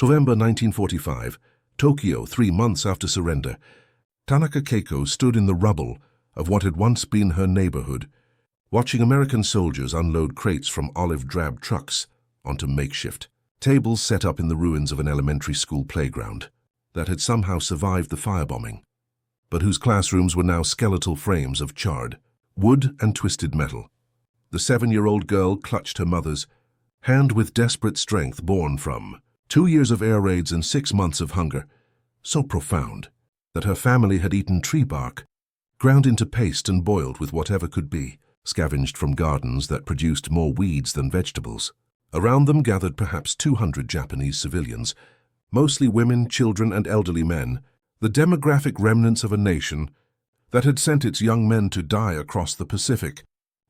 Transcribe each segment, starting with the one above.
November 1945, Tokyo, 3 months after surrender. Tanaka Keiko stood in the rubble of what had once been her neighborhood, watching American soldiers unload crates from olive-drab trucks onto makeshift tables set up in the ruins of an elementary school playground that had somehow survived the firebombing, but whose classrooms were now skeletal frames of charred wood and twisted metal. The 7-year-old girl clutched her mother's hand with desperate strength born from 2 years of air raids and 6 months of hunger, so profound that her family had eaten tree bark, ground into paste and boiled with whatever could be, scavenged from gardens that produced more weeds than vegetables. Around them gathered perhaps 200 Japanese civilians, mostly women, children, and elderly men, the demographic remnants of a nation that had sent its young men to die across the Pacific,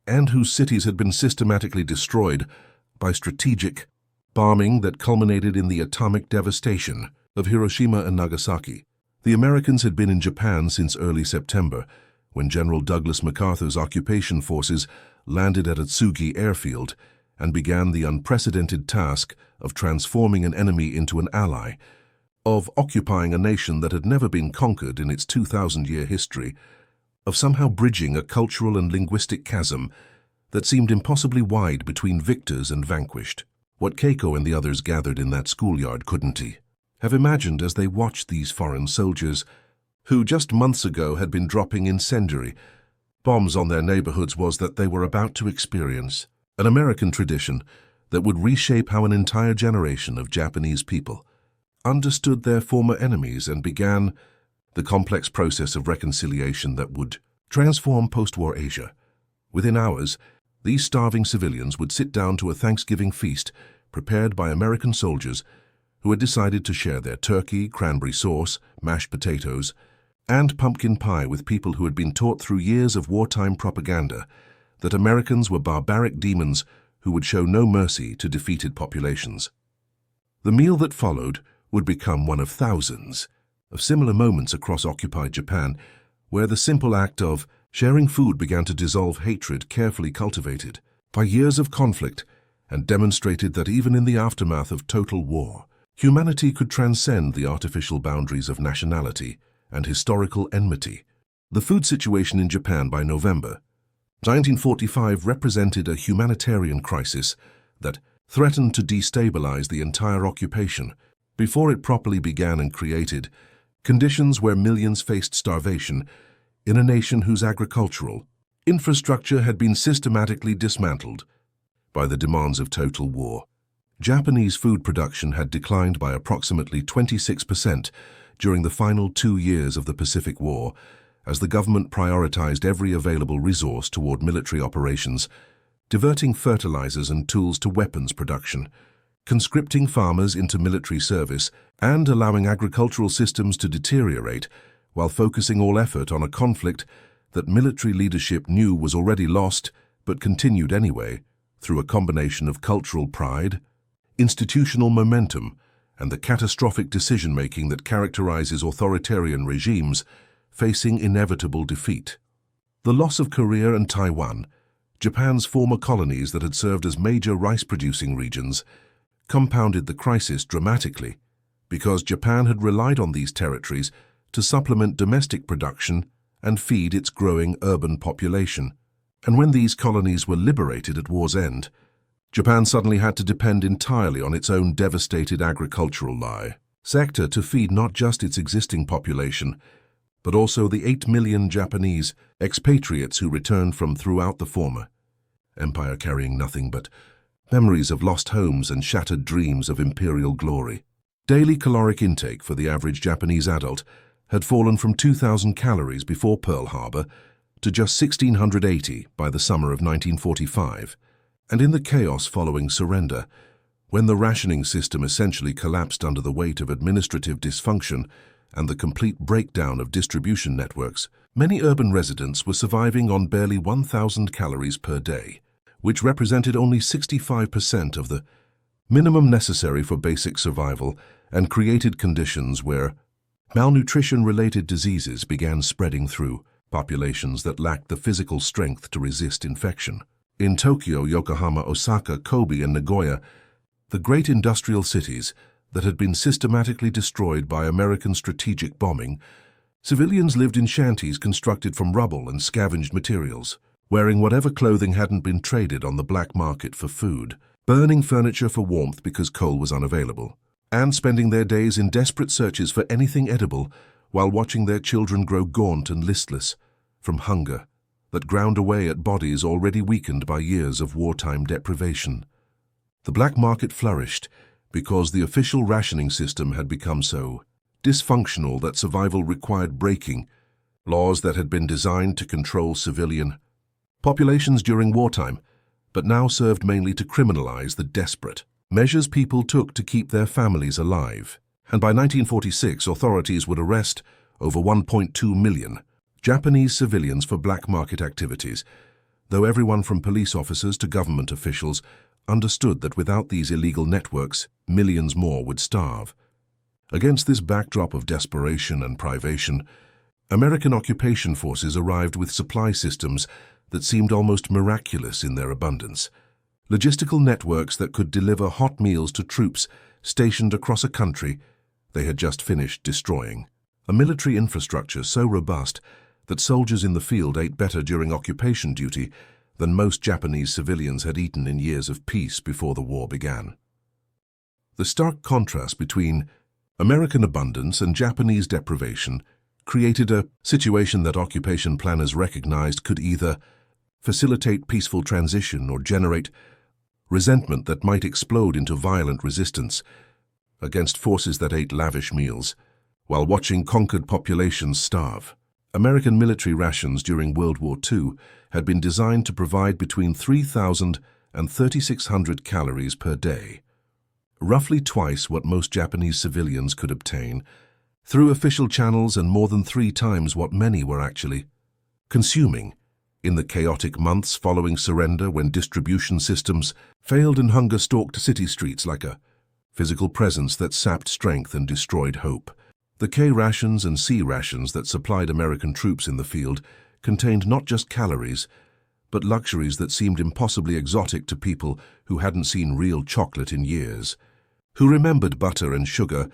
and whose cities had been systematically destroyed by strategic bombing that culminated in the atomic devastation of Hiroshima and Nagasaki. The Americans had been in Japan since early September, when General Douglas MacArthur's occupation forces landed at Atsugi airfield and began the unprecedented task of transforming an enemy into an ally, of occupying a nation that had never been conquered in its 2,000-year history, of somehow bridging a cultural and linguistic chasm that seemed impossibly wide between victors and vanquished. What Keiko and the others gathered in that schoolyard couldn't have imagined as they watched these foreign soldiers, who just months ago had been dropping incendiary bombs on their neighborhoods, was that they were about to experience an American tradition that would reshape how an entire generation of Japanese people understood their former enemies and began the complex process of reconciliation that would transform post-war Asia. Within hours, these starving civilians would sit down to a Thanksgiving feast prepared by American soldiers who had decided to share their turkey, cranberry sauce, mashed potatoes, and pumpkin pie with people who had been taught through years of wartime propaganda that Americans were barbaric demons who would show no mercy to defeated populations. The meal that followed would become one of thousands of similar moments across occupied Japan, where the simple act of sharing food began to dissolve hatred carefully cultivated by years of conflict and demonstrated that even in the aftermath of total war, humanity could transcend the artificial boundaries of nationality and historical enmity. The food situation in Japan by November 1945 represented a humanitarian crisis that threatened to destabilize the entire occupation before it properly began, and created conditions where millions faced starvation in a nation whose agricultural infrastructure had been systematically dismantled by the demands of total war. Japanese food production had declined by approximately 26% during the final 2 years of the Pacific War, as the government prioritized every available resource toward military operations, diverting fertilizers and tools to weapons production, conscripting farmers into military service, and allowing agricultural systems to deteriorate while focusing all effort on a conflict that military leadership knew was already lost but continued anyway through a combination of cultural pride, institutional momentum, and the catastrophic decision-making that characterizes authoritarian regimes facing inevitable defeat. The loss of Korea and Taiwan, Japan's former colonies that had served as major rice-producing regions, compounded the crisis dramatically because Japan had relied on these territories to supplement domestic production and feed its growing urban population. And when these colonies were liberated at war's end, Japan suddenly had to depend entirely on its own devastated agricultural sector to feed not just its existing population, but also the 8 million Japanese expatriates who returned from throughout the former empire carrying nothing but memories of lost homes and shattered dreams of imperial glory. Daily caloric intake for the average Japanese adult had fallen from 2,000 calories before Pearl Harbor to just 1,680 by the summer of 1945, and in the chaos following surrender, when the rationing system essentially collapsed under the weight of administrative dysfunction and the complete breakdown of distribution networks, many urban residents were surviving on barely 1,000 calories per day, which represented only 65% of the minimum necessary for basic survival, and created conditions where malnutrition-related diseases began spreading through populations that lacked the physical strength to resist infection. In Tokyo, Yokohama, Osaka, Kobe, and Nagoya, the great industrial cities that had been systematically destroyed by American strategic bombing, civilians lived in shanties constructed from rubble and scavenged materials, wearing whatever clothing hadn't been traded on the black market for food, burning furniture for warmth because coal was unavailable, and spending their days in desperate searches for anything edible while watching their children grow gaunt and listless from hunger that ground away at bodies already weakened by years of wartime deprivation. The black market flourished because the official rationing system had become so dysfunctional that survival required breaking laws that had been designed to control civilian populations during wartime, but now served mainly to criminalize the desperate. Measures people took to keep their families alive. And by 1946, authorities would arrest over 1.2 million Japanese civilians for black market activities, though everyone from police officers to government officials understood that without these illegal networks, millions more would starve. Against this backdrop of desperation and privation, American occupation forces arrived with supply systems that seemed almost miraculous in their abundance. Logistical networks that could deliver hot meals to troops stationed across a country they had just finished destroying. A military infrastructure so robust that soldiers in the field ate better during occupation duty than most Japanese civilians had eaten in years of peace before the war began. The stark contrast between American abundance and Japanese deprivation created a situation that occupation planners recognized could either facilitate peaceful transition or generate resentment that might explode into violent resistance against forces that ate lavish meals while watching conquered populations starve. American military rations during World War II had been designed to provide between 3,000 and 3,600 calories per day, roughly twice what most Japanese civilians could obtain through official channels and more than 3 times what many were actually consuming. In the chaotic months following surrender, when distribution systems failed and hunger stalked city streets like a physical presence that sapped strength and destroyed hope, the K rations and C rations that supplied American troops in the field contained not just calories, but luxuries that seemed impossibly exotic to people who hadn't seen real chocolate in years, who remembered butter and sugar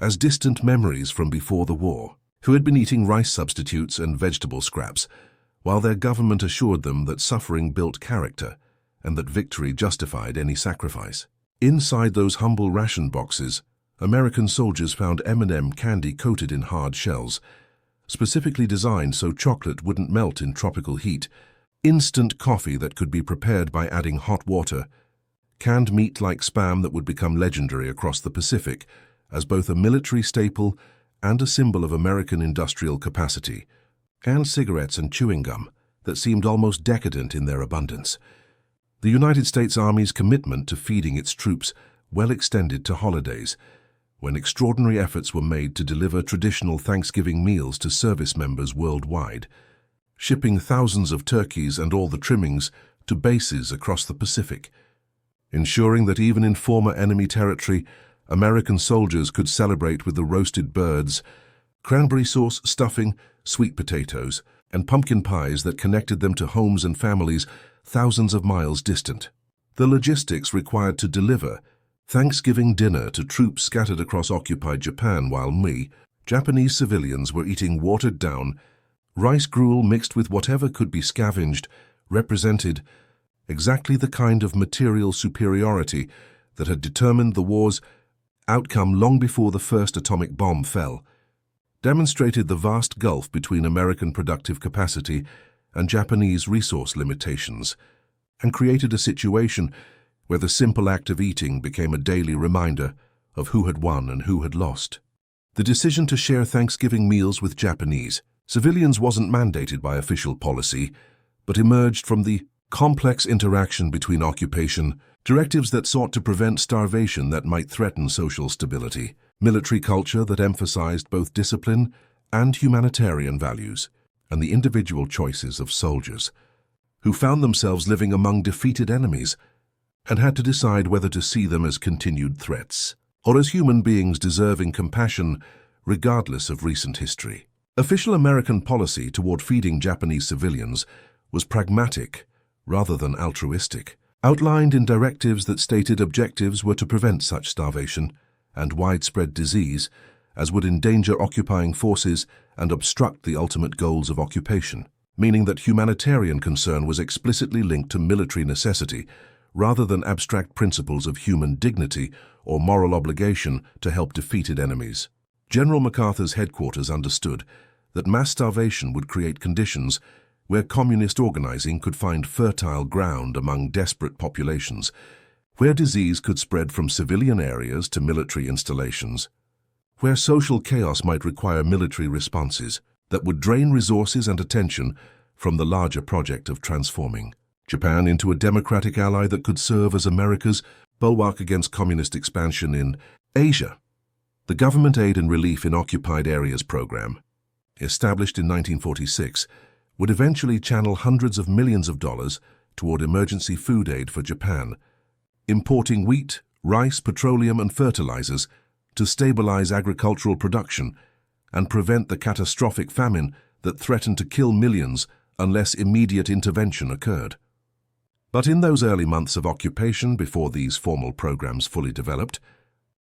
as distant memories from before the war, who had been eating rice substitutes and vegetable scraps, while their government assured them that suffering built character and that victory justified any sacrifice. Inside those humble ration boxes, American soldiers found M&M candy coated in hard shells, specifically designed so chocolate wouldn't melt in tropical heat, instant coffee that could be prepared by adding hot water, canned meat like Spam that would become legendary across the Pacific as both a military staple and a symbol of American industrial capacity, and cigarettes and chewing gum that seemed almost decadent in their abundance. The United States Army's commitment to feeding its troops well extended to holidays, when extraordinary efforts were made to deliver traditional Thanksgiving meals to service members worldwide, shipping thousands of turkeys and all the trimmings to bases across the Pacific, ensuring that even in former enemy territory, American soldiers could celebrate with the roasted birds, cranberry sauce, stuffing, sweet potatoes, and pumpkin pies that connected them to homes and families thousands of miles distant. The logistics required to deliver Thanksgiving dinner to troops scattered across occupied Japan while Japanese civilians were eating watered-down rice gruel mixed with whatever could be scavenged, represented exactly the kind of material superiority that had determined the war's outcome long before the first atomic bomb fell, demonstrated the vast gulf between American productive capacity and Japanese resource limitations, and created a situation where the simple act of eating became a daily reminder of who had won and who had lost. The decision to share Thanksgiving meals with Japanese civilians wasn't mandated by official policy, but emerged from the complex interaction between occupation, directives that sought to prevent starvation that might threaten social stability, military culture that emphasized both discipline and humanitarian values, and the individual choices of soldiers, who found themselves living among defeated enemies and had to decide whether to see them as continued threats or as human beings deserving compassion regardless of recent history. Official American policy toward feeding Japanese civilians was pragmatic rather than altruistic, outlined in directives that stated objectives were to prevent such starvation and widespread disease as would endanger occupying forces and obstruct the ultimate goals of occupation, meaning that humanitarian concern was explicitly linked to military necessity rather than abstract principles of human dignity or moral obligation to help defeated enemies. General MacArthur's headquarters understood that mass starvation would create conditions where communist organizing could find fertile ground among desperate populations, where disease could spread from civilian areas to military installations, where social chaos might require military responses that would drain resources and attention from the larger project of transforming Japan into a democratic ally that could serve as America's bulwark against communist expansion in Asia. The Government Aid and Relief in Occupied Areas program, established in 1946, would eventually channel hundreds of millions of dollars toward emergency food aid for Japan, importing wheat, rice, petroleum, and fertilizers to stabilize agricultural production and prevent the catastrophic famine that threatened to kill millions unless immediate intervention occurred. But in those early months of occupation, before these formal programs fully developed,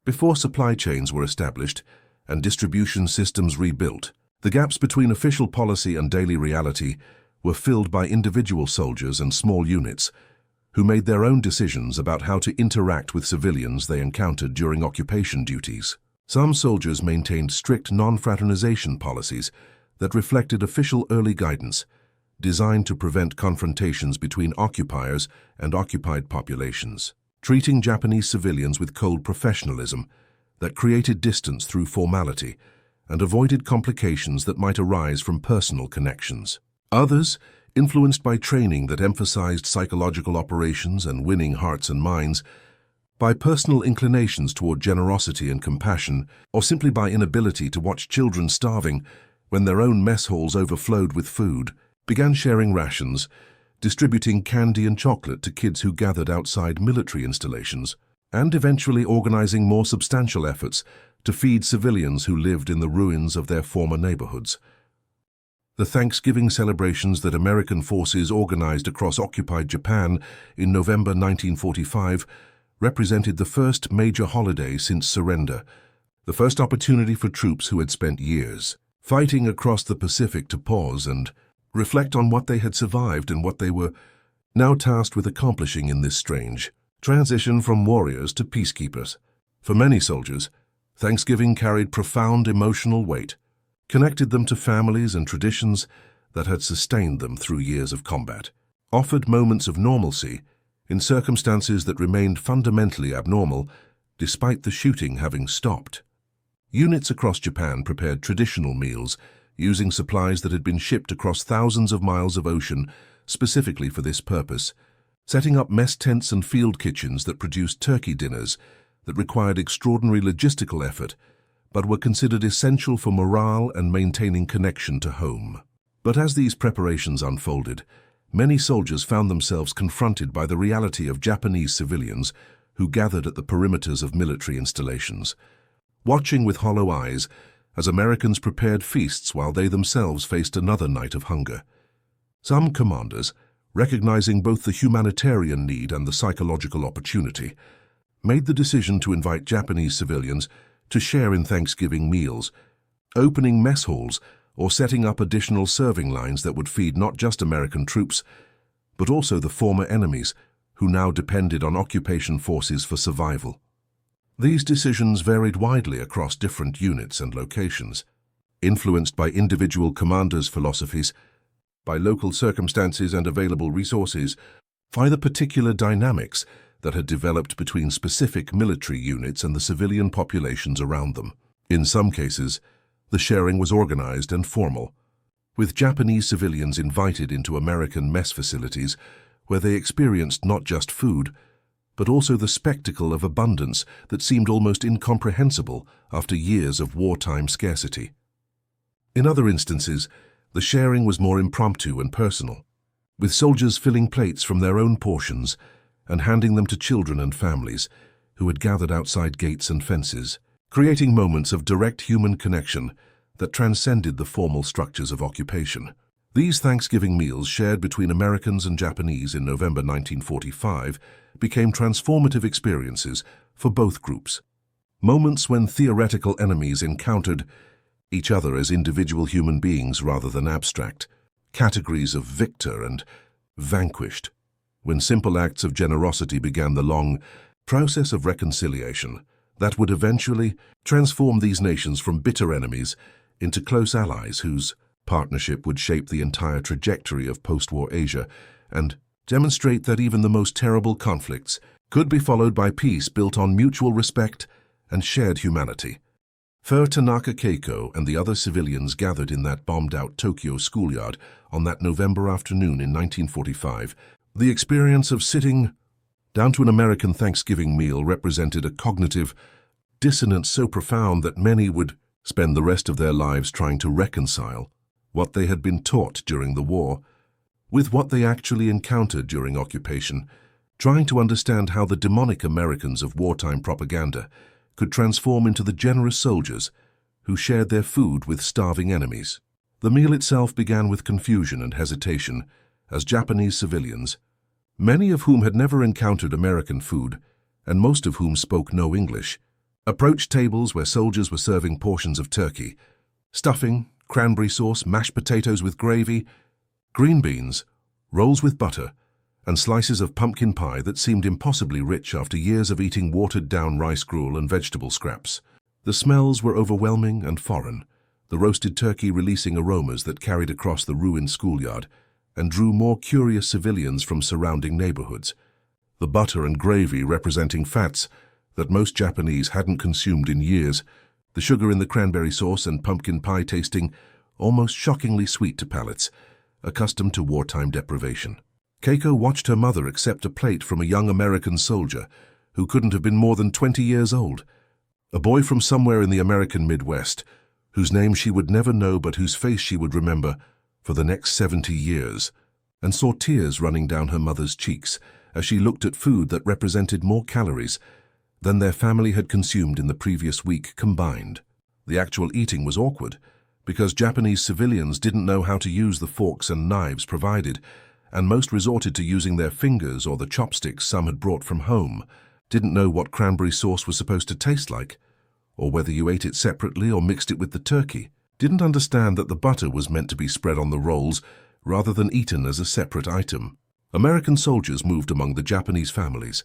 before supply chains were established and distribution systems rebuilt, the gaps between official policy and daily reality were filled by individual soldiers and small units who made their own decisions about how to interact with civilians they encountered during occupation duties. Some soldiers maintained strict non-fraternization policies that reflected official early guidance, designed to prevent confrontations between occupiers and occupied populations, treating Japanese civilians with cold professionalism that created distance through formality and avoided complications that might arise from personal connections. Others, influenced by training that emphasized psychological operations and winning hearts and minds, by personal inclinations toward generosity and compassion, or simply by inability to watch children starving when their own mess halls overflowed with food, began sharing rations, distributing candy and chocolate to kids who gathered outside military installations, and eventually organizing more substantial efforts to feed civilians who lived in the ruins of their former neighborhoods. The Thanksgiving celebrations that American forces organized across occupied Japan in November 1945 represented the first major holiday since surrender, the first opportunity for troops who had spent years fighting across the Pacific to pause and reflect on what they had survived and what they were now tasked with accomplishing in this strange transition from warriors to peacekeepers. For many soldiers, Thanksgiving carried profound emotional weight, connected them to families and traditions that had sustained them through years of combat, offered moments of normalcy in circumstances that remained fundamentally abnormal despite the shooting having stopped. Units across Japan prepared traditional meals using supplies that had been shipped across thousands of miles of ocean specifically for this purpose, setting up mess tents and field kitchens that produced turkey dinners that required extraordinary logistical effort but were considered essential for morale and maintaining connection to home. But as these preparations unfolded, many soldiers found themselves confronted by the reality of Japanese civilians who gathered at the perimeters of military installations, watching with hollow eyes as Americans prepared feasts while they themselves faced another night of hunger. Some commanders, recognizing both the humanitarian need and the psychological opportunity, made the decision to invite Japanese civilians to share in Thanksgiving meals, opening mess halls or setting up additional serving lines that would feed not just American troops, but also the former enemies who now depended on occupation forces for survival. These decisions varied widely across different units and locations, influenced by individual commanders' philosophies, by local circumstances and available resources, by the particular dynamics that had developed between specific military units and the civilian populations around them. In some cases, the sharing was organized and formal, with Japanese civilians invited into American mess facilities where they experienced not just food, but also the spectacle of abundance that seemed almost incomprehensible after years of wartime scarcity. In other instances, the sharing was more impromptu and personal, with soldiers filling plates from their own portions and handing them to children and families who had gathered outside gates and fences, creating moments of direct human connection that transcended the formal structures of occupation. These Thanksgiving meals shared between Americans and Japanese in November 1945 became transformative experiences for both groups. Moments when theoretical enemies encountered each other as individual human beings rather than abstract categories of victor and vanquished, when simple acts of generosity began the long process of reconciliation that would eventually transform these nations from bitter enemies into close allies whose partnership would shape the entire trajectory of post-war Asia and demonstrate that even the most terrible conflicts could be followed by peace built on mutual respect and shared humanity. For Tanaka Keiko and the other civilians gathered in that bombed-out Tokyo schoolyard on that November afternoon in 1945, the experience of sitting down to an American Thanksgiving meal represented a cognitive dissonance so profound that many would spend the rest of their lives trying to reconcile what they had been taught during the war with what they actually encountered during occupation, trying to understand how the demonic Americans of wartime propaganda could transform into the generous soldiers who shared their food with starving enemies. The meal itself began with confusion and hesitation as Japanese civilians, many of whom had never encountered American food and most of whom spoke no English, approached tables where soldiers were serving portions of turkey, stuffing, cranberry sauce, mashed potatoes with gravy, green beans, rolls with butter, and slices of pumpkin pie that seemed impossibly rich after years of eating watered-down rice gruel and vegetable scraps. The smells were overwhelming and foreign, the roasted turkey releasing aromas that carried across the ruined schoolyard and drew more curious civilians from surrounding neighborhoods, the butter and gravy representing fats that most Japanese hadn't consumed in years, the sugar in the cranberry sauce and pumpkin pie tasting almost shockingly sweet to palates accustomed to wartime deprivation. Keiko watched her mother accept a plate from a young American soldier who couldn't have been more than 20 years old, a boy from somewhere in the American Midwest, whose name she would never know but whose face she would remember for the next 70 years, and saw tears running down her mother's cheeks as she looked at food that represented more calories than their family had consumed in the previous week combined. The actual eating was awkward because Japanese civilians didn't know how to use the forks and knives provided, and most resorted to using their fingers or the chopsticks some had brought from home, didn't know what cranberry sauce was supposed to taste like, or whether you ate it separately or mixed it with the turkey, didn't understand that the butter was meant to be spread on the rolls rather than eaten as a separate item. American soldiers moved among the Japanese families,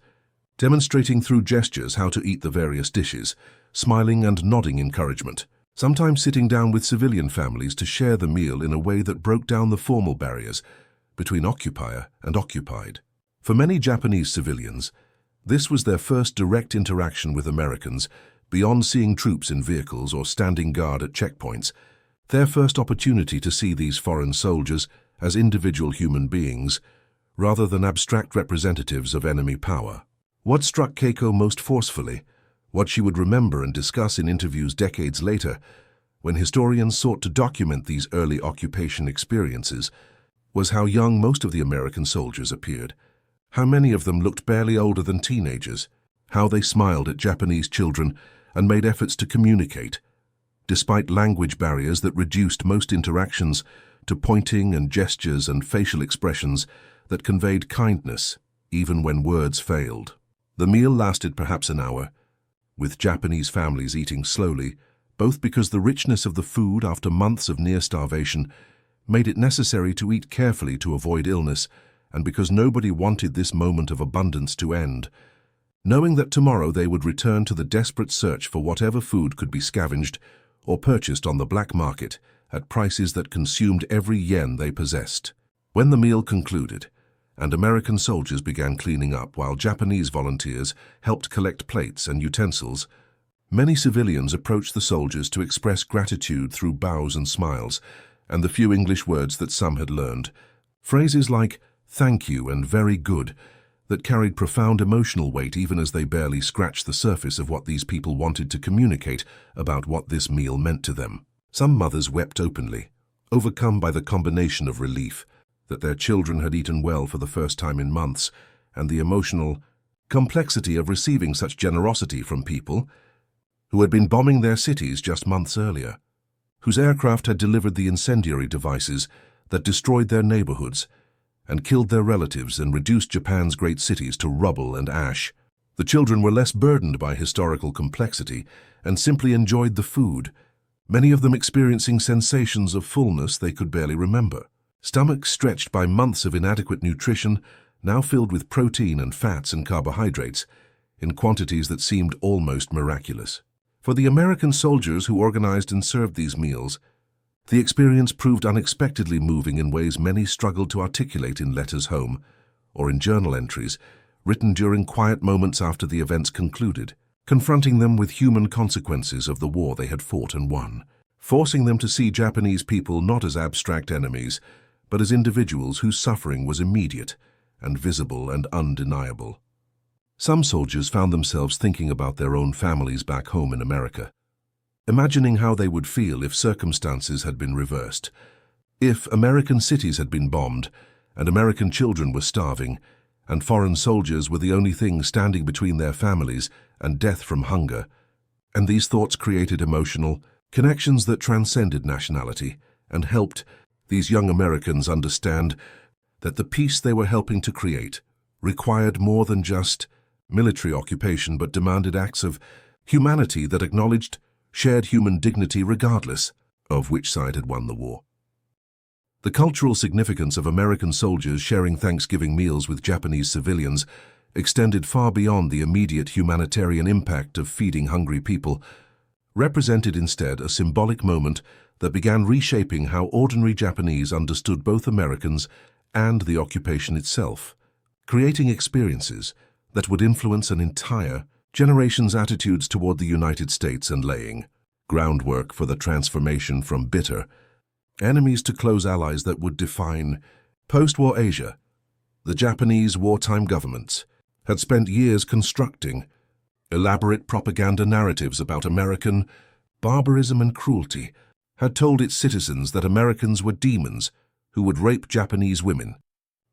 demonstrating through gestures how to eat the various dishes, smiling and nodding encouragement, sometimes sitting down with civilian families to share the meal in a way that broke down the formal barriers between occupier and occupied. For many Japanese civilians, this was their first direct interaction with Americans beyond seeing troops in vehicles or standing guard at checkpoints, their first opportunity to see these foreign soldiers as individual human beings rather than abstract representatives of enemy power. What struck Keiko most forcefully, what she would remember and discuss in interviews decades later, when historians sought to document these early occupation experiences, was how young most of the American soldiers appeared, how many of them looked barely older than teenagers, how they smiled at Japanese children and made efforts to communicate, despite language barriers that reduced most interactions to pointing and gestures and facial expressions that conveyed kindness, even when words failed. The meal lasted perhaps an hour, with Japanese families eating slowly, both because the richness of the food after months of near starvation made it necessary to eat carefully to avoid illness, and because nobody wanted this moment of abundance to end, knowing that tomorrow they would return to the desperate search for whatever food could be scavenged or purchased on the black market at prices that consumed every yen they possessed. When the meal concluded, and American soldiers began cleaning up while Japanese volunteers helped collect plates and utensils, many civilians approached the soldiers to express gratitude through bows and smiles, and the few English words that some had learned, phrases like "thank you" and "very good," that carried profound emotional weight even as they barely scratched the surface of what these people wanted to communicate about what this meal meant to them. Some mothers wept openly, overcome by the combination of relief that their children had eaten well for the first time in months, and the emotional complexity of receiving such generosity from people who had been bombing their cities just months earlier, whose aircraft had delivered the incendiary devices that destroyed their neighborhoods and killed their relatives and reduced Japan's great cities to rubble and ash. The children were less burdened by historical complexity and simply enjoyed the food, many of them experiencing sensations of fullness they could barely remember. Stomachs stretched by months of inadequate nutrition, now filled with protein and fats and carbohydrates, in quantities that seemed almost miraculous. For the American soldiers who organized and served these meals, the experience proved unexpectedly moving in ways many struggled to articulate in letters home or in journal entries written during quiet moments after the events concluded, confronting them with human consequences of the war they had fought and won, forcing them to see Japanese people not as abstract enemies, but as individuals whose suffering was immediate and visible and undeniable. Some soldiers found themselves thinking about their own families back home in America, imagining how they would feel if circumstances had been reversed, if American cities had been bombed and American children were starving, and foreign soldiers were the only thing standing between their families and death from hunger. And these thoughts created emotional connections that transcended nationality and helped these young Americans understand that the peace they were helping to create required more than just military occupation, but demanded acts of humanity that acknowledged shared human dignity regardless of which side had won the war. The cultural significance of American soldiers sharing Thanksgiving meals with Japanese civilians extended far beyond the immediate humanitarian impact of feeding hungry people, represented instead a symbolic moment that began reshaping how ordinary Japanese understood both Americans and the occupation itself, creating experiences that would influence an entire generation's attitudes toward the United States and laying groundwork for the transformation from bitter enemies to close allies that would define post-war Asia. The Japanese wartime governments had spent years constructing elaborate propaganda narratives about American barbarism and cruelty, had told its citizens that Americans were demons who would rape Japanese women,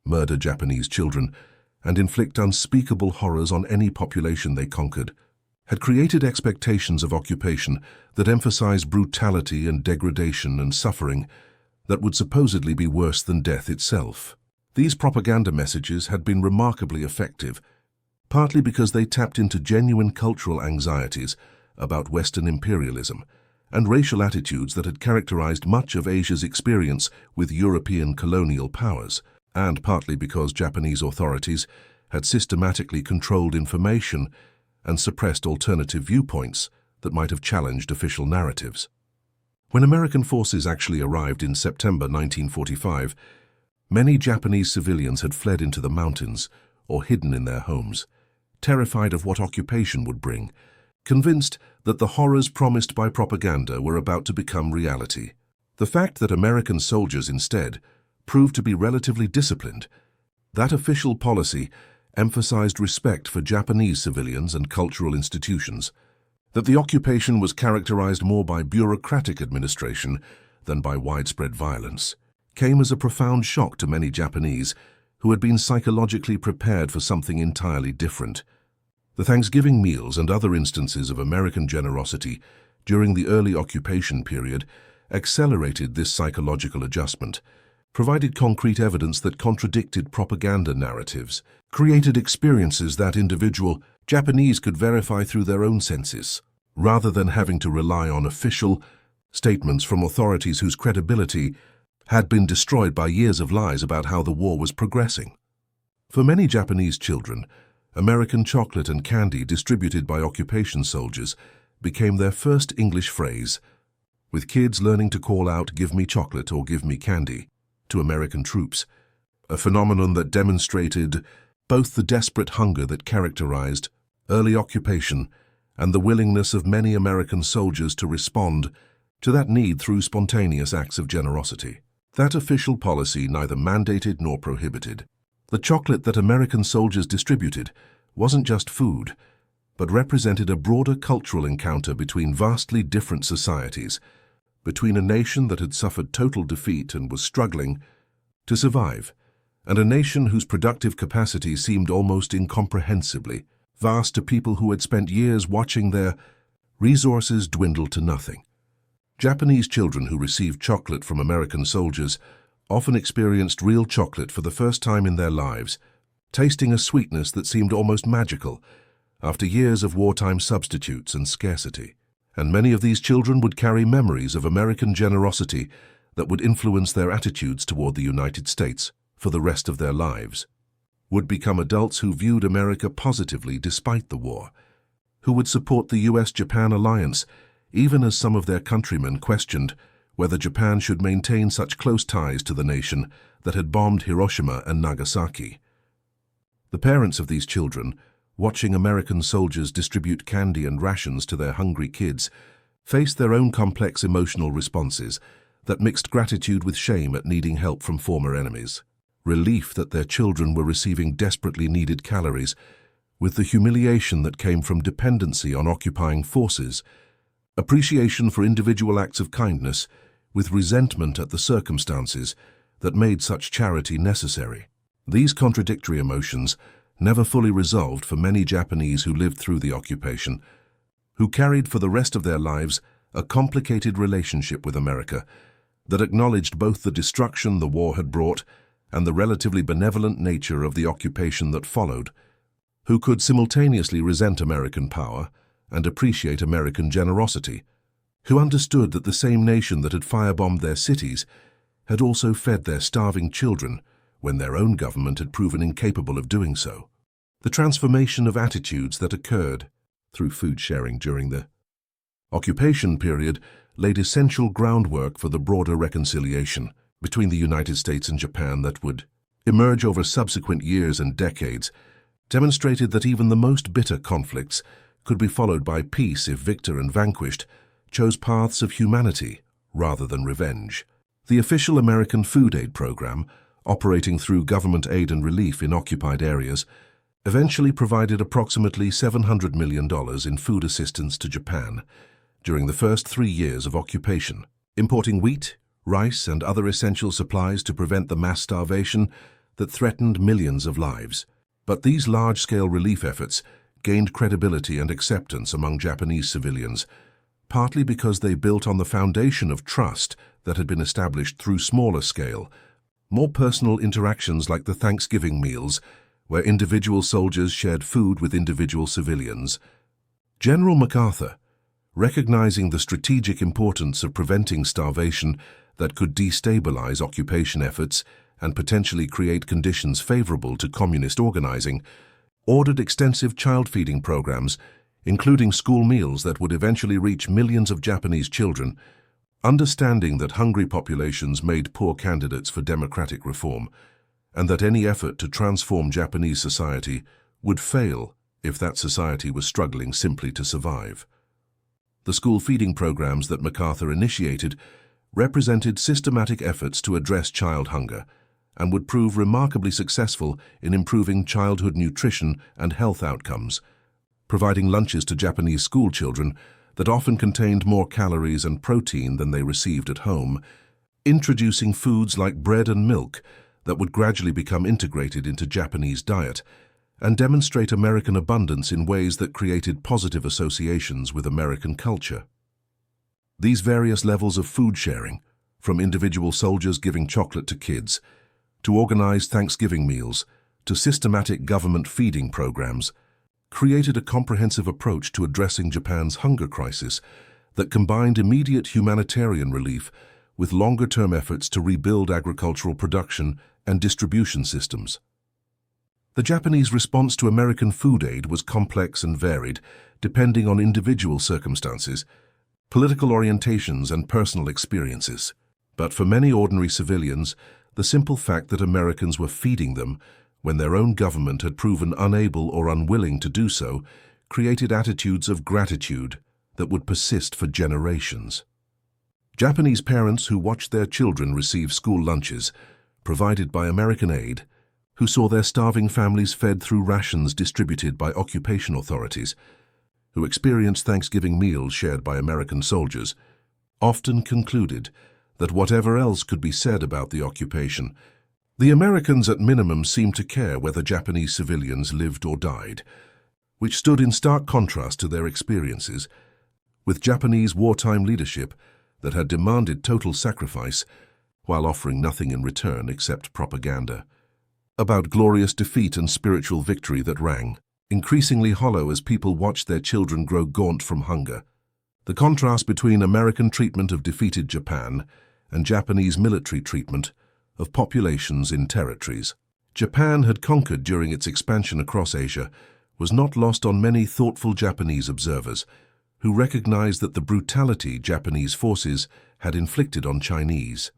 murder Japanese children, and inflict unspeakable horrors on any population they conquered, had created expectations of occupation that emphasized brutality and degradation and suffering that would supposedly be worse than death itself. These propaganda messages had been remarkably effective, partly because they tapped into genuine cultural anxieties about Western imperialism and racial attitudes that had characterized much of Asia's experience with European colonial powers, and partly because Japanese authorities had systematically controlled information and suppressed alternative viewpoints that might have challenged official narratives. When American forces actually arrived in September 1945, many Japanese civilians had fled into the mountains or hidden in their homes, terrified of what occupation would bring, convinced that the horrors promised by propaganda were about to become reality. The fact that American soldiers instead proved to be relatively disciplined, that official policy emphasized respect for Japanese civilians and cultural institutions, that the occupation was characterized more by bureaucratic administration than by widespread violence, came as a profound shock to many Japanese who had been psychologically prepared for something entirely different. The Thanksgiving meals and other instances of American generosity during the early occupation period accelerated this psychological adjustment, provided concrete evidence that contradicted propaganda narratives, created experiences that individual Japanese could verify through their own senses, rather than having to rely on official statements from authorities whose credibility had been destroyed by years of lies about how the war was progressing. For many Japanese children, American chocolate and candy distributed by occupation soldiers became their first English phrase, with kids learning to call out "give me chocolate" or "give me candy" to American troops, a phenomenon that demonstrated both the desperate hunger that characterized early occupation and the willingness of many American soldiers to respond to that need through spontaneous acts of generosity. That official policy neither mandated nor prohibited. The chocolate that American soldiers distributed wasn't just food, but represented a broader cultural encounter between vastly different societies, between a nation that had suffered total defeat and was struggling to survive, and a nation whose productive capacity seemed almost incomprehensibly vast to people who had spent years watching their resources dwindle to nothing. Japanese children who received chocolate from American soldiers often experienced real chocolate for the first time in their lives, tasting a sweetness that seemed almost magical, after years of wartime substitutes and scarcity. And many of these children would carry memories of American generosity that would influence their attitudes toward the United States for the rest of their lives. Would become adults who viewed America positively despite the war, who would support the US-Japan alliance even as some of their countrymen questioned whether Japan should maintain such close ties to the nation that had bombed Hiroshima and Nagasaki. The parents of these children, watching American soldiers distribute candy and rations to their hungry kids, faced their own complex emotional responses that mixed gratitude with shame at needing help from former enemies, relief that their children were receiving desperately needed calories, with the humiliation that came from dependency on occupying forces, appreciation for individual acts of kindness, with resentment at the circumstances that made such charity necessary. These contradictory emotions never fully resolved for many Japanese who lived through the occupation, who carried for the rest of their lives a complicated relationship with America that acknowledged both the destruction the war had brought and the relatively benevolent nature of the occupation that followed, who could simultaneously resent American power and appreciate American generosity, who understood that the same nation that had firebombed their cities had also fed their starving children when their own government had proven incapable of doing so. The transformation of attitudes that occurred through food sharing during the occupation period laid essential groundwork for the broader reconciliation between the United States and Japan that would emerge over subsequent years and decades, demonstrated that even the most bitter conflicts could be followed by peace if victor and vanquished chose paths of humanity rather than revenge. The official American Food Aid Program, operating through government aid and relief in occupied areas, eventually provided approximately $700 million in food assistance to Japan during the first 3 years of occupation, importing wheat, rice, and other essential supplies to prevent the mass starvation that threatened millions of lives. But these large-scale relief efforts gained credibility and acceptance among Japanese civilians, partly because they built on the foundation of trust that had been established through smaller-scale, more personal interactions like the Thanksgiving meals, where individual soldiers shared food with individual civilians. General MacArthur, recognizing the strategic importance of preventing starvation that could destabilize occupation efforts and potentially create conditions favorable to communist organizing, ordered extensive child feeding programs, including school meals that would eventually reach millions of Japanese children, understanding that hungry populations made poor candidates for democratic reform, and that any effort to transform Japanese society would fail if that society was struggling simply to survive. The school feeding programs that MacArthur initiated represented systematic efforts to address child hunger and would prove remarkably successful in improving childhood nutrition and health outcomes, providing lunches to Japanese school children that often contained more calories and protein than they received at home, introducing foods like bread and milk that would gradually become integrated into Japanese diet and demonstrate American abundance in ways that created positive associations with American culture. These various levels of food sharing, from individual soldiers giving chocolate to kids, to organized Thanksgiving meals, to systematic government feeding programs, created a comprehensive approach to addressing Japan's hunger crisis that combined immediate humanitarian relief with longer-term efforts to rebuild agricultural production and distribution systems. The Japanese response to American food aid was complex and varied, depending on individual circumstances, political orientations, and personal experiences. But for many ordinary civilians, the simple fact that Americans were feeding them when their own government had proven unable or unwilling to do so created attitudes of gratitude that would persist for generations. Japanese parents who watched their children receive school lunches provided by American aid, who saw their starving families fed through rations distributed by occupation authorities, who experienced Thanksgiving meals shared by American soldiers, often concluded that whatever else could be said about the occupation, the Americans at minimum seemed to care whether Japanese civilians lived or died, which stood in stark contrast to their experiences with Japanese wartime leadership that had demanded total sacrifice while offering nothing in return except propaganda about glorious defeat and spiritual victory that rang increasingly hollow as people watched their children grow gaunt from hunger. The contrast between American treatment of defeated Japan and Japanese military treatment of populations in territories Japan had conquered during its expansion across Asia was not lost on many thoughtful Japanese observers who recognized that the brutality Japanese forces had inflicted on Chinese,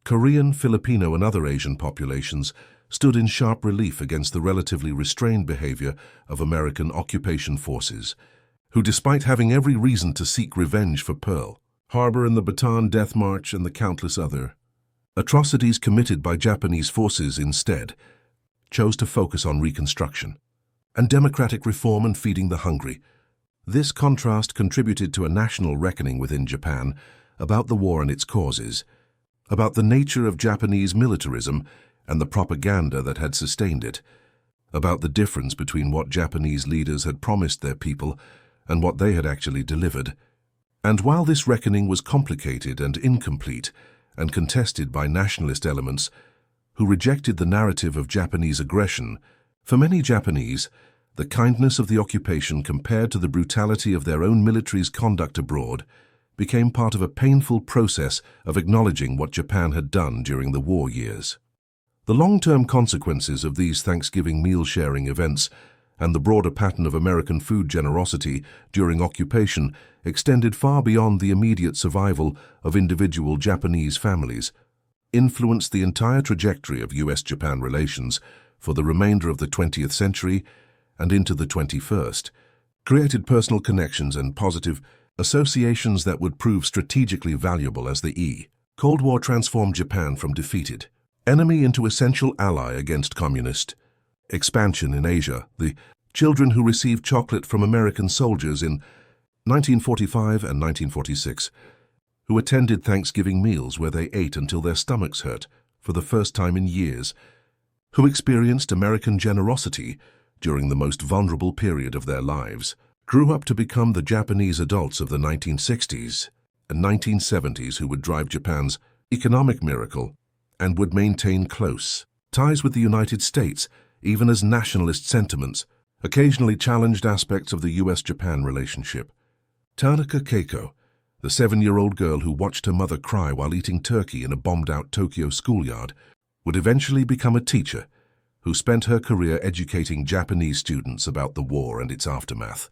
Korean, Filipino, and other Asian populations stood in sharp relief against the relatively restrained behavior of American occupation forces, who, despite having every reason to seek revenge for Pearl Harbor and the Bataan Death March and the countless other atrocities committed by Japanese forces, instead chose to focus on reconstruction and democratic reform and feeding the hungry. This contrast contributed to a national reckoning within Japan about the war and its causes, about the nature of Japanese militarism and the propaganda that had sustained it, about the difference between what Japanese leaders had promised their people and what they had actually delivered. And while this reckoning was complicated and incomplete and contested by nationalist elements who rejected the narrative of Japanese aggression, for many Japanese, the kindness of the occupation compared to the brutality of their own military's conduct abroad became part of a painful process of acknowledging what Japan had done during the war years. The long-term consequences of these Thanksgiving meal-sharing events and the broader pattern of American food generosity during occupation extended far beyond the immediate survival of individual Japanese families, influenced the entire trajectory of U.S.-Japan relations for the remainder of the 20th century and into the 21st, created personal connections and positive associations that would prove strategically valuable as the Cold War transformed Japan from defeated enemy into essential ally against communist expansion in Asia. The children who received chocolate from American soldiers in 1945 and 1946, who attended Thanksgiving meals where they ate until their stomachs hurt for the first time in years, who experienced American generosity during the most vulnerable period of their lives, grew up to become the Japanese adults of the 1960s and 1970s who would drive Japan's economic miracle and would maintain close ties with the United States, even as nationalist sentiments occasionally challenged aspects of the U.S.-Japan relationship. Tanaka Keiko, the 7-year-old girl who watched her mother cry while eating turkey in a bombed-out Tokyo schoolyard, would eventually become a teacher who spent her career educating Japanese students about the war and its aftermath,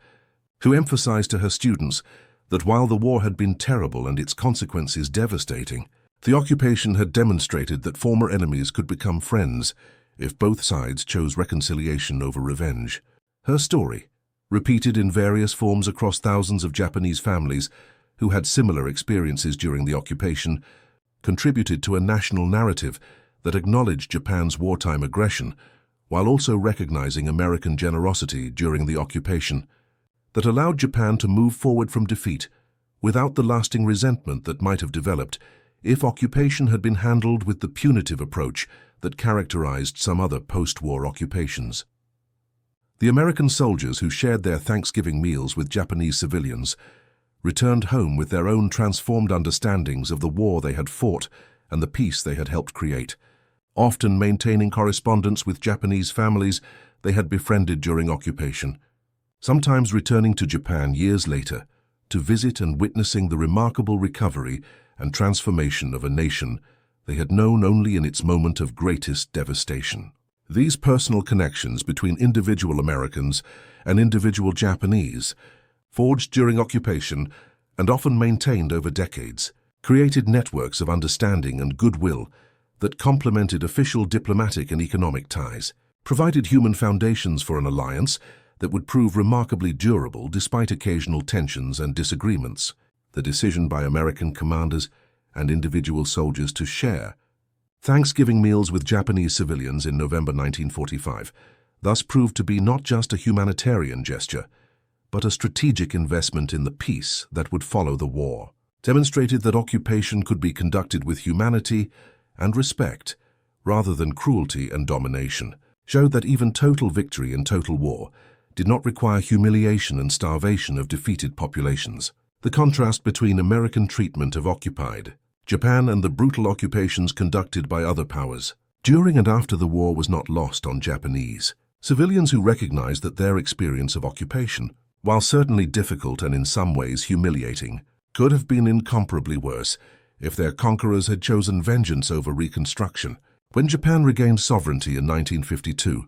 who emphasized to her students that while the war had been terrible and its consequences devastating, the occupation had demonstrated that former enemies could become friends if both sides chose reconciliation over revenge. Her story, repeated in various forms across thousands of Japanese families who had similar experiences during the occupation, contributed to a national narrative that acknowledged Japan's wartime aggression while also recognizing American generosity during the occupation, that allowed Japan to move forward from defeat without the lasting resentment that might have developed if occupation had been handled with the punitive approach that characterized some other post-war occupations. The American soldiers who shared their Thanksgiving meals with Japanese civilians returned home with their own transformed understandings of the war they had fought and the peace they had helped create, often maintaining correspondence with Japanese families they had befriended during occupation, sometimes returning to Japan years later to visit and witnessing the remarkable recovery and transformation of a nation they had known only in its moment of greatest devastation. These personal connections between individual Americans and individual Japanese, forged during occupation and often maintained over decades, created networks of understanding and goodwill that complemented official diplomatic and economic ties, provided human foundations for an alliance that would prove remarkably durable despite occasional tensions and disagreements. The decision by American commanders and individual soldiers to share Thanksgiving meals with Japanese civilians in November 1945 thus proved to be not just a humanitarian gesture, but a strategic investment in the peace that would follow the war, demonstrated that occupation could be conducted with humanity and respect rather than cruelty and domination, showed that even total victory in total war did not require humiliation and starvation of defeated populations. The contrast between American treatment of occupied Japan and the brutal occupations conducted by other powers during and after the war was not lost on Japanese. Civilians who recognized that their experience of occupation, while certainly difficult and in some ways humiliating, could have been incomparably worse if their conquerors had chosen vengeance over reconstruction. When Japan regained sovereignty in 1952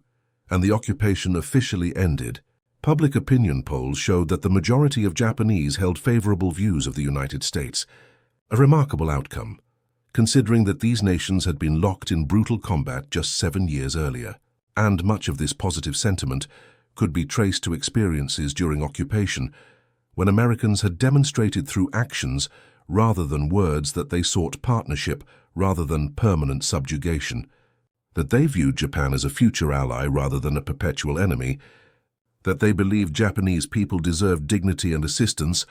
and the occupation officially ended, public opinion polls showed that the majority of Japanese held favorable views of the United States, a remarkable outcome, considering that these nations had been locked in brutal combat just 7 years earlier. And much of this positive sentiment could be traced to experiences during occupation, when Americans had demonstrated through actions rather than words that they sought partnership rather than permanent subjugation, that they viewed Japan as a future ally rather than a perpetual enemy, that they believed Japanese people deserved dignity and assistance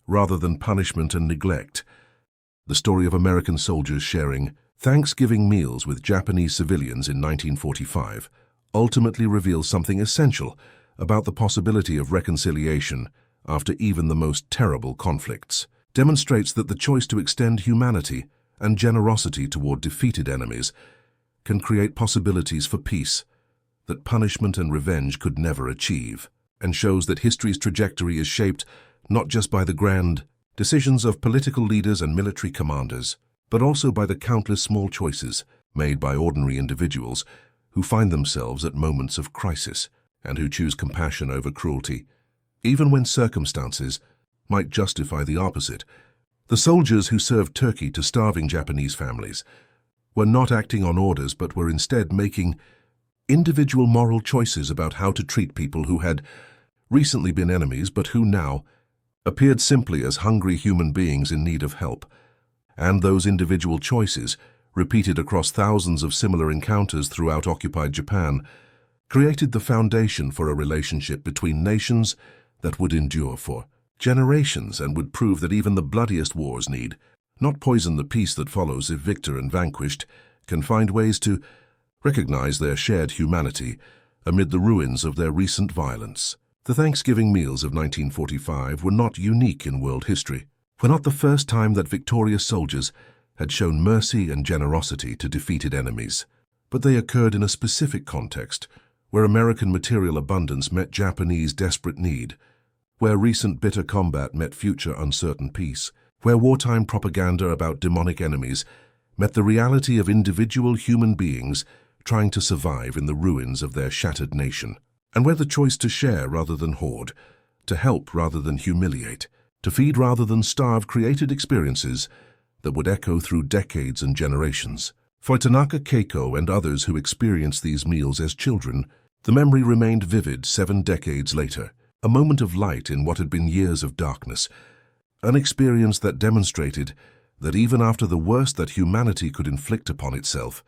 rather than punishment and neglect. The story of American soldiers sharing Thanksgiving meals with Japanese civilians in 1945 ultimately reveals something essential about the possibility of reconciliation after even the most terrible conflicts. Demonstrates that the choice to extend humanity and generosity toward defeated enemies can create possibilities for peace that punishment and revenge could never achieve, and shows that history's trajectory is shaped not just by the grand decisions of political leaders and military commanders, but also by the countless small choices made by ordinary individuals who find themselves at moments of crisis and who choose compassion over cruelty, even when circumstances might justify the opposite. The soldiers who served turkey to starving Japanese families were not acting on orders but were instead making individual moral choices about how to treat people who had recently been enemies but who now appeared simply as hungry human beings in need of help. And those individual choices, repeated across thousands of similar encounters throughout occupied Japan, created the foundation for a relationship between nations that would endure for generations and would prove that even the bloodiest wars need not poison the peace that follows if victor and vanquished can find ways to recognize their shared humanity amid the ruins of their recent violence. The Thanksgiving meals of 1945 were not unique in world history, were not the first time that victorious soldiers had shown mercy and generosity to defeated enemies, but they occurred in a specific context where American material abundance met Japanese desperate need, where recent bitter combat met future uncertain peace, where wartime propaganda about demonic enemies met the reality of individual human beings trying to survive in the ruins of their shattered nation, and where the choice to share rather than hoard, to help rather than humiliate, to feed rather than starve created experiences that would echo through decades and generations. For Tanaka Keiko and others who experienced these meals as children, the memory remained vivid 7 decades later, a moment of light in what had been years of darkness, an experience that demonstrated that even after the worst that humanity could inflict upon itself,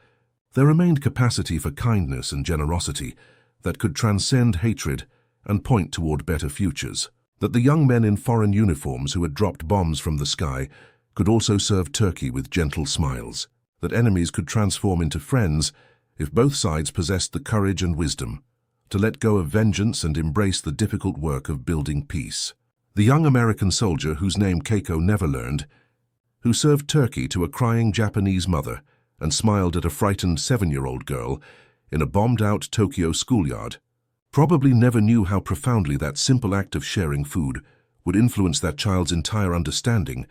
there remained capacity for kindness and generosity that could transcend hatred and point toward better futures. That the young men in foreign uniforms who had dropped bombs from the sky could also serve turkey with gentle smiles. That enemies could transform into friends if both sides possessed the courage and wisdom to let go of vengeance and embrace the difficult work of building peace. The young American soldier whose name Keiko never learned, who served turkey to a crying Japanese mother and smiled at a frightened 7-year-old girl in a bombed-out Tokyo schoolyard, probably never knew how profoundly that simple act of sharing food would influence that child's entire understanding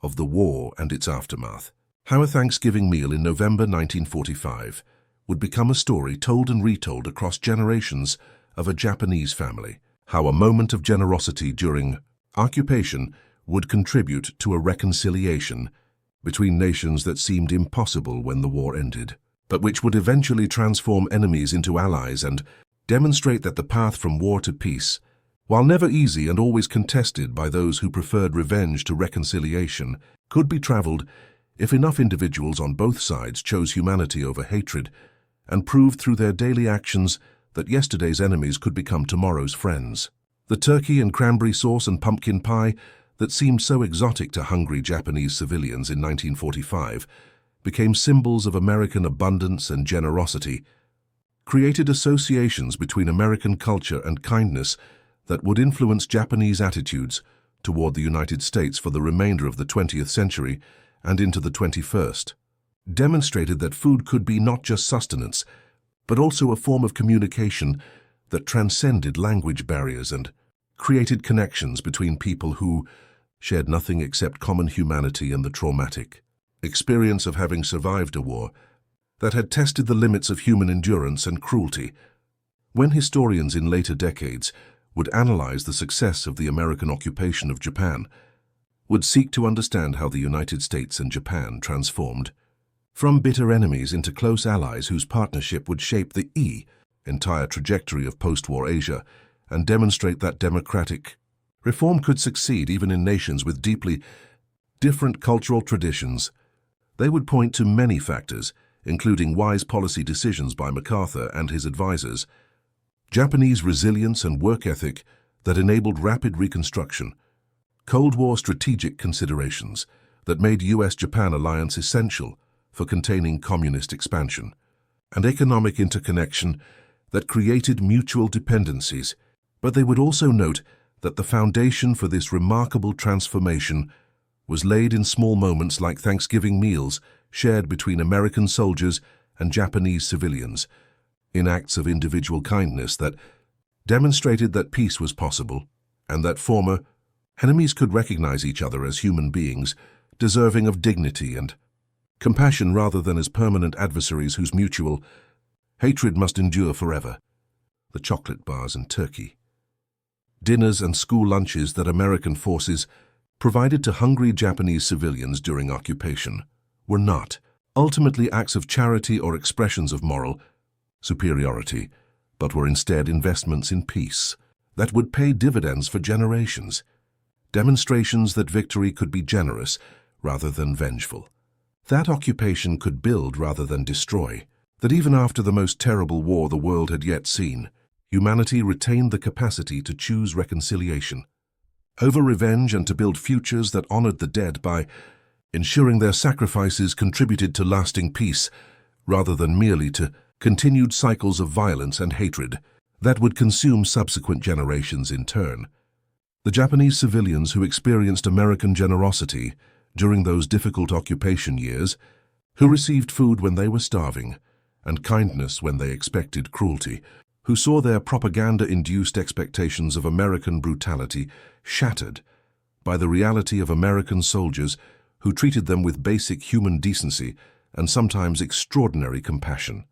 of the war and its aftermath. How a Thanksgiving meal in November 1945 would become a story told and retold across generations of a Japanese family. How a moment of generosity during occupation would contribute to a reconciliation between nations that seemed impossible when the war ended, but which would eventually transform enemies into allies and demonstrate that the path from war to peace, while never easy and always contested by those who preferred revenge to reconciliation, could be traveled if enough individuals on both sides chose humanity over hatred and proved through their daily actions that yesterday's enemies could become tomorrow's friends. The turkey and cranberry sauce and pumpkin pie that seemed so exotic to hungry Japanese civilians in 1945 became symbols of American abundance and generosity, created associations between American culture and kindness that would influence Japanese attitudes toward the United States for the remainder of the 20th century and into the 21st, demonstrated that food could be not just sustenance, but also a form of communication that transcended language barriers and created connections between people who shared nothing except common humanity and the traumatic experience of having survived a war that had tested the limits of human endurance and cruelty. When historians in later decades would analyze the success of the American occupation of Japan, would seek to understand how the United States and Japan transformed from bitter enemies into close allies whose partnership would shape the entire trajectory of post-war Asia and demonstrate that democratic reform could succeed even in nations with deeply different cultural traditions. They would point to many factors, including wise policy decisions by MacArthur and his advisors, Japanese resilience and work ethic that enabled rapid reconstruction, Cold War strategic considerations that made US-Japan alliance essential for containing communist expansion, and economic interconnection that created mutual dependencies. But they would also note that the foundation for this remarkable transformation was laid in small moments like Thanksgiving meals shared between American soldiers and Japanese civilians, in acts of individual kindness that demonstrated that peace was possible and that former enemies could recognize each other as human beings deserving of dignity and compassion rather than as permanent adversaries whose mutual hatred must endure forever. The chocolate bars and turkey dinners and school lunches that American forces provided to hungry Japanese civilians during occupation were not ultimately acts of charity or expressions of moral superiority, but were instead investments in peace that would pay dividends for generations, demonstrations that victory could be generous rather than vengeful, that occupation could build rather than destroy, that even after the most terrible war the world had yet seen, humanity retained the capacity to choose reconciliation over revenge and to build futures that honored the dead by ensuring their sacrifices contributed to lasting peace rather than merely to continued cycles of violence and hatred that would consume subsequent generations in turn. The Japanese civilians who experienced American generosity during those difficult occupation years, who received food when they were starving and kindness when they expected cruelty, who saw their propaganda-induced expectations of American brutality shattered by the reality of American soldiers who treated them with basic human decency and sometimes extraordinary compassion,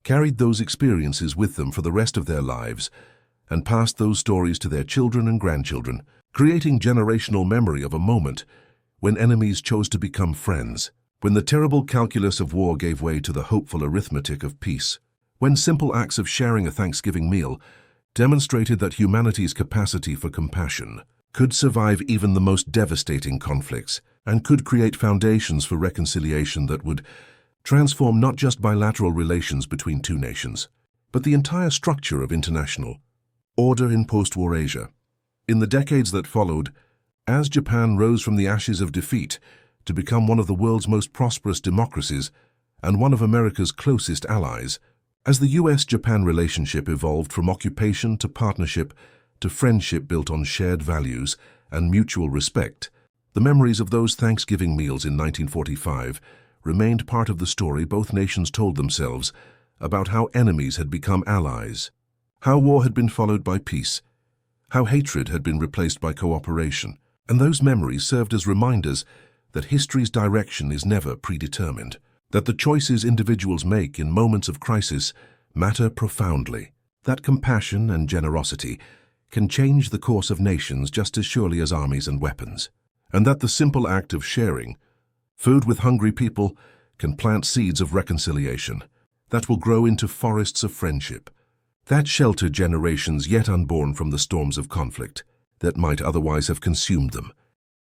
carried those experiences with them for the rest of their lives and passed those stories to their children and grandchildren, creating generational memory of a moment when enemies chose to become friends, when the terrible calculus of war gave way to the hopeful arithmetic of peace, when simple acts of sharing a Thanksgiving meal demonstrated that humanity's capacity for compassion could survive even the most devastating conflicts and could create foundations for reconciliation that would transform not just bilateral relations between two nations, but the entire structure of international order in post-war Asia. In the decades that followed, as Japan rose from the ashes of defeat to become one of the world's most prosperous democracies and one of America's closest allies, as the US-Japan relationship evolved from occupation to partnership to friendship built on shared values and mutual respect, the memories of those Thanksgiving meals in 1945 remained part of the story both nations told themselves about how enemies had become allies, how war had been followed by peace, how hatred had been replaced by cooperation, and those memories served as reminders that history's direction is never predetermined, that the choices individuals make in moments of crisis matter profoundly, that compassion and generosity can change the course of nations just as surely as armies and weapons, and that the simple act of sharing food with hungry people can plant seeds of reconciliation that will grow into forests of friendship, that shelter generations yet unborn from the storms of conflict that might otherwise have consumed them.